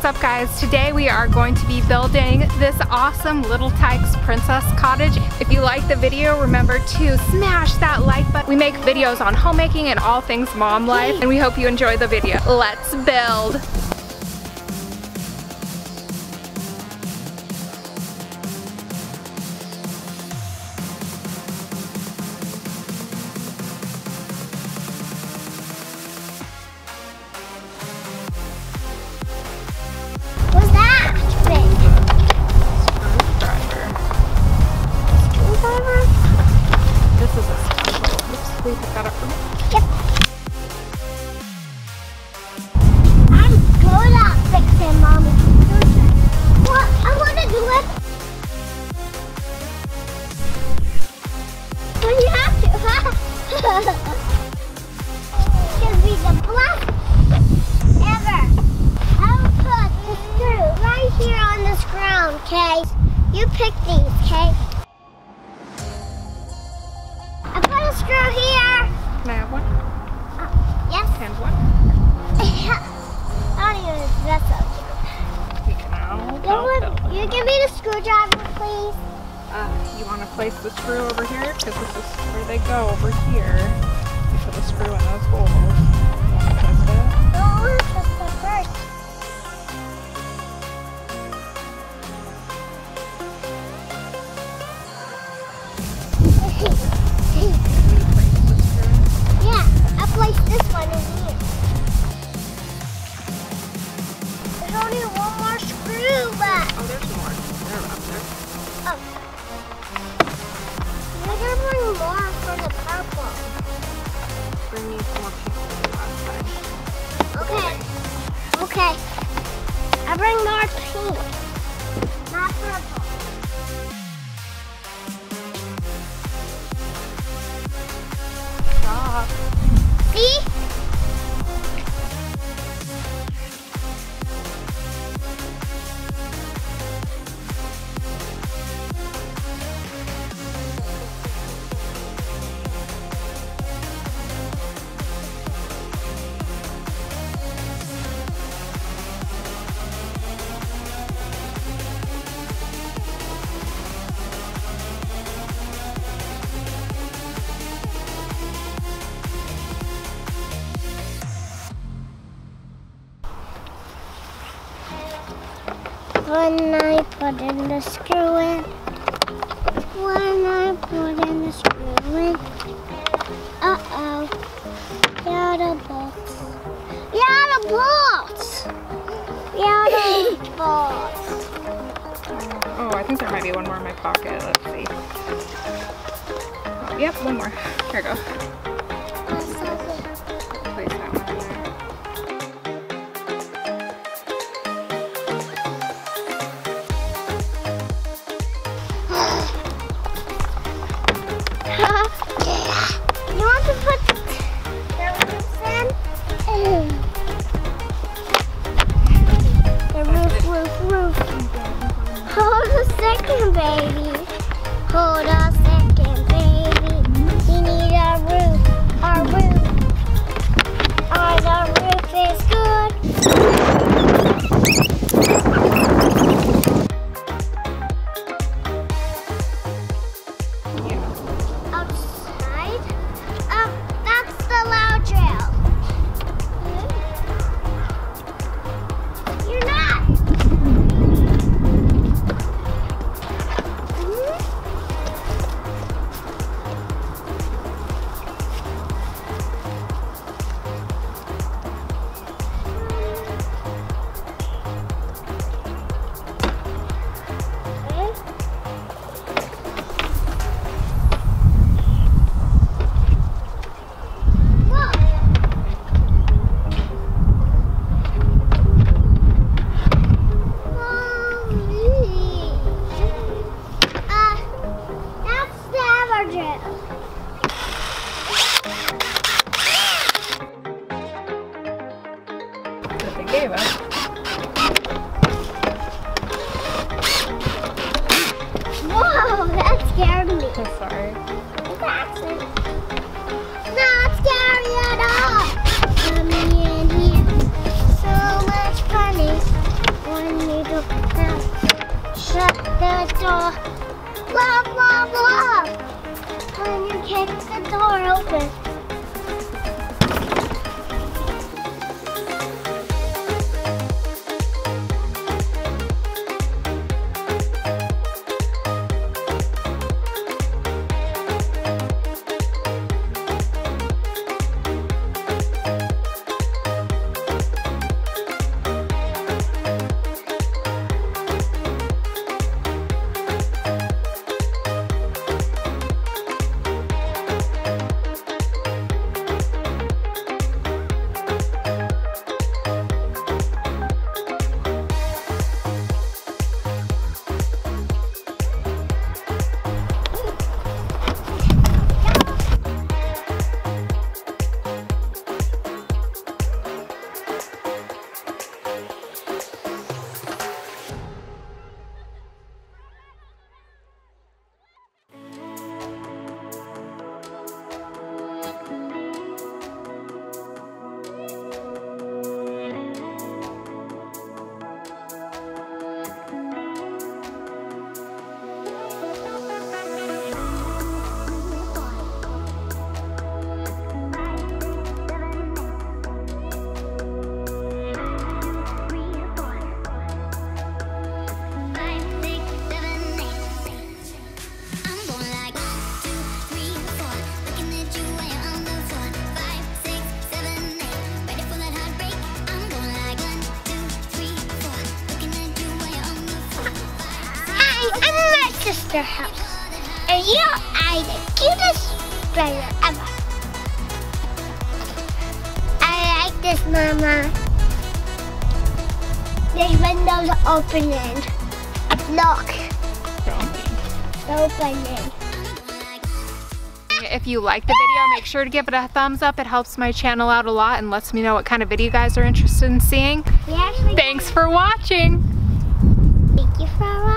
up, guys? Today we are going to be building this awesome little Tikes princess cottage. If you like the video, remember to smash that like button. We make videos on homemaking and all things mom life, and we hope you enjoy the video. Let's build. Will you pick that up for me? Yep. I'm good at fixing, Mommy. What? I want to do it. Well, you have to, huh? It's going to be the best ever. I will put the screw right here on this ground, okay? You pick these, okay? Screw here. Can I have one? Yes. And one? I don't even dress up. You give me the screwdriver, please. You want to place the screw over here? Because this is where they go, over here. You put the screw in those holes. You want to test it? No, I want to test it first. Place this one in here. There's only one more screw left. Oh, there's more. They're up there. Oh. You're gonna bring more for the purple. Bring me some more pink last time. Okay. Okay. I bring more pink. Not purple. Stop. See? When I put in the screw in, uh-oh, yeah, the bolts. Oh, I think there might be one more in my pocket. Let's see. Oh, yep, one more. Here we go. Place that one in there. You want to put the roofs in? The roof. Hold a second, baby. Hold a second, baby. We need our roof. Our roof. Our roof is good. Gave us. Whoa, that scared me. I'm sorry. That's not scary at all. Coming in here, so much funny. the door open. Sister house, and you are the cutest player ever. I like this, Mama. These windows are opening. Look. Opening. If you like the video, make sure to give it a thumbs up. It helps my channel out a lot and lets me know what kind of video you guys are interested in seeing. Thanks for watching. Thank you for watching.